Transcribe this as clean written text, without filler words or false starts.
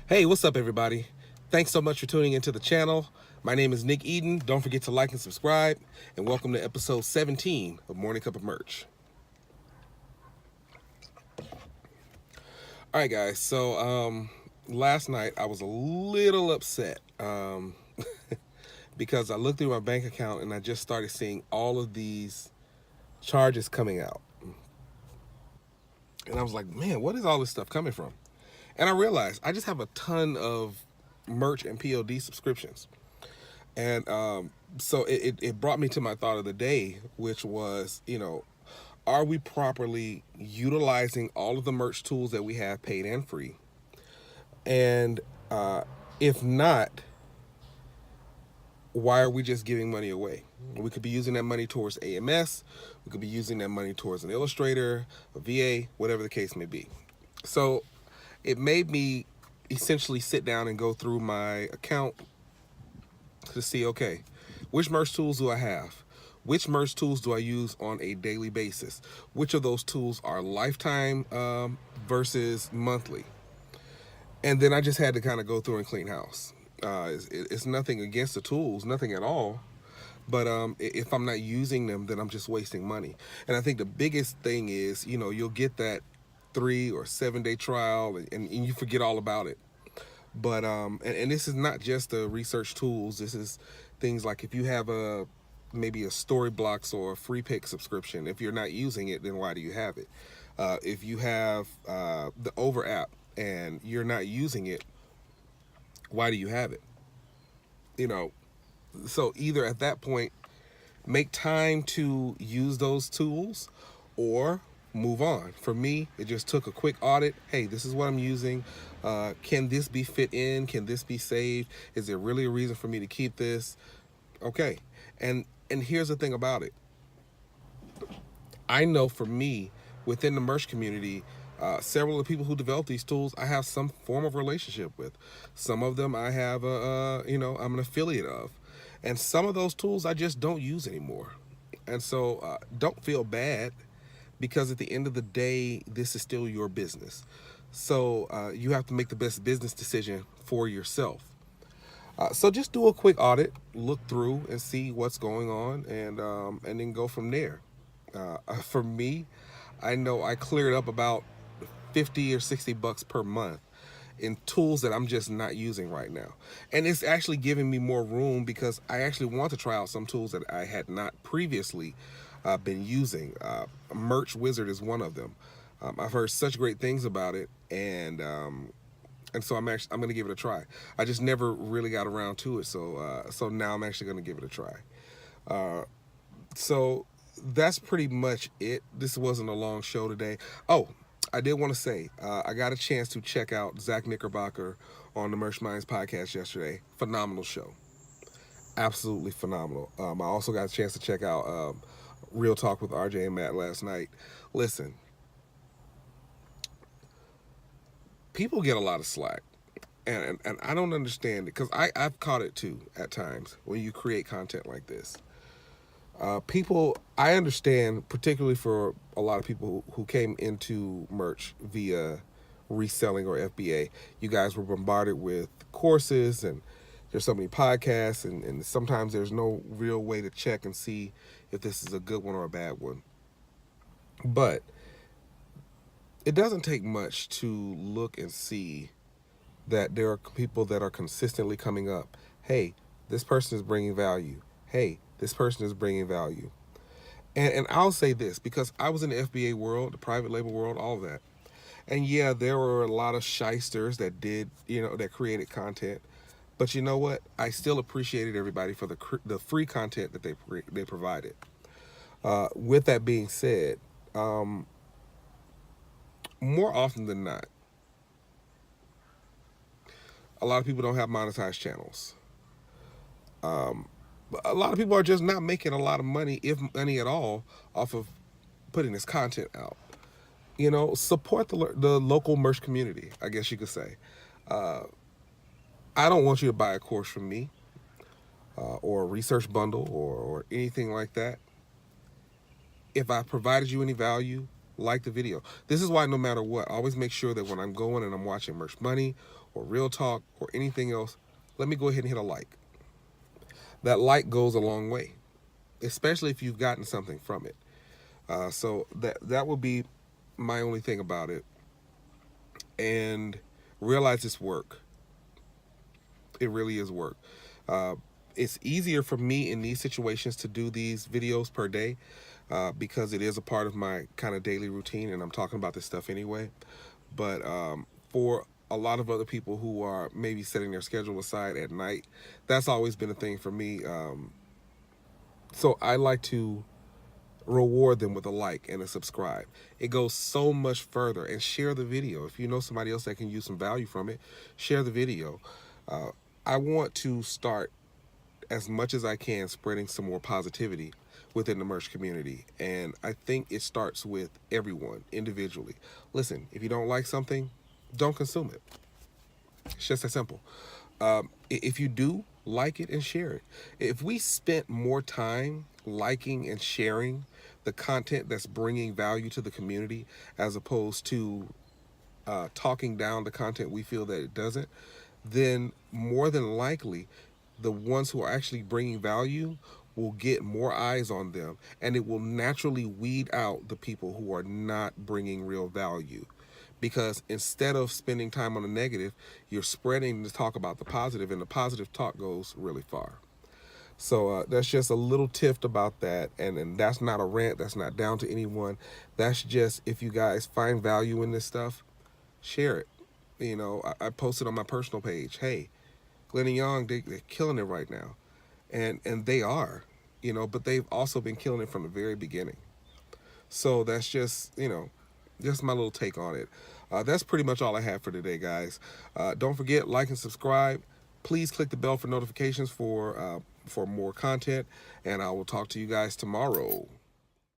Hey, what's up, everybody? Thanks so much for tuning into the channel. My name is Nick Eden. Don't forget to like and subscribe, and welcome to episode 17 of Morning Cup of Merch. All right, guys. So last night I was a little upset because I looked through my bank account and I just started seeing all of these charges coming out. And I was like, man, what is all this stuff coming from? And I realized I just have a ton of merch and POD subscriptions. And so it brought me to my thought of the day, which was, are we properly utilizing all of the merch tools that we have, paid and free? And if not, why are we just giving money away? We could be using that money towards AMS. We could be using that money towards an Illustrator, a VA, whatever the case may be. So it made me essentially sit down and go through my account to see, okay, which merch tools do I have? Which merch tools do I use on a daily basis? Which of those tools are lifetime versus monthly? And then I just had to kind of go through and clean house. It's nothing against the tools, nothing at all. But if I'm not using them, then I'm just wasting money. And I think the biggest thing is, you'll get that 3 or 7 day trial and you forget all about it. But and this is not just the research tools. This is things like if you have maybe a Storyblocks or a Free Pick subscription. If you're not using it, then why do you have it? If you have the Over app and you're not using it, why do you have it? So either at that point, make time to use those tools or move on. For me, it just took a quick audit. Hey, this is what I'm using. Can this be fit in? Can this be saved? Is there really a reason for me to keep this? Okay. And here's the thing about it. I know for me, within the merch community, several of the people who develop these tools, I have some form of relationship with. Some of them I have, I'm an affiliate of. And some of those tools I just don't use anymore. And so don't feel bad, because at the end of the day, this is still your business. So you have to make the best business decision for yourself. So just do a quick audit, look through and see what's going on, and then go from there. For me, I know I cleared up about 50 or 60 bucks per month in tools that I'm just not using right now. And it's actually giving me more room because I actually want to try out some tools that I had not previously been using. Merch Wizard is one of them. I've heard such great things about it, and so I'm going to give it a try. I just never really got around to it, so now I'm actually going to give it a try. So that's pretty much it. This wasn't a long show today. Oh, I did want to say, I got a chance to check out Zach Knickerbocker on the Merch Minds podcast yesterday. Phenomenal show. Absolutely phenomenal. I also got a chance to check out Real Talk with RJ and Matt last night. Listen, people get a lot of slack. And I don't understand it, because I've caught it too at times when you create content like this. I understand, particularly for a lot of people who came into merch via reselling or FBA, you guys were bombarded with courses, and there's so many podcasts, and sometimes there's no real way to check and see if this is a good one or a bad one. But it doesn't take much to look and see that there are people that are consistently coming up. Hey, this person is bringing value. Hey, this person is bringing value. And I'll say this, because I was in the FBA world, the private label world, all of that. And yeah, there were a lot of shysters that did, that created content. But you know what? I still appreciated everybody for the free content that they provided. With that being said, more often than not, a lot of people don't have monetized channels. A lot of people are just not making a lot of money, if any at all, off of putting this content out. Support the local merch community, I guess you could say. I don't want you to buy a course from me or a research bundle or anything like that. If I provided you any value, like the video. This is why no matter what, I always make sure that when I'm going and I'm watching Merch Money or real talk or anything else, let me go ahead and hit a like. That like goes a long way, especially if you've gotten something from it. So that will be my only thing about it. And realize it's work. It really is work. It's easier for me in these situations to do these videos per day because it is a part of my kind of daily routine, and I'm talking about this stuff anyway. But for a lot of other people who are maybe setting their schedule aside at night, that's always been a thing for me. So I like to reward them with a like and a subscribe. It goes so much further. And share the video. If you know somebody else that can use some value from it, share the video. I want to start as much as I can spreading some more positivity within the merch community. And I think it starts with everyone individually. Listen, if you don't like something, don't consume it. It's just that simple. If you do, like it and share it. If we spent more time liking and sharing the content that's bringing value to the community as opposed to talking down the content we feel that it doesn't, then more than likely the ones who are actually bringing value will get more eyes on them, and it will naturally weed out the people who are not bringing real value. Because instead of spending time on the negative, you're spreading the talk about the positive, and the positive talk goes really far. So that's just a little tiff about that, and that's not a rant, that's not down to anyone. That's just, if you guys find value in this stuff, share it. You know, I posted on my personal page, hey, Glenn and Young, they're killing it right now. And they are, you know, but they've also been killing it from the very beginning. So that's just, you know, just my little take on it. That's pretty much all I have for today, guys. Don't forget, like and subscribe. Please click the bell for notifications for more content, and I will talk to you guys tomorrow.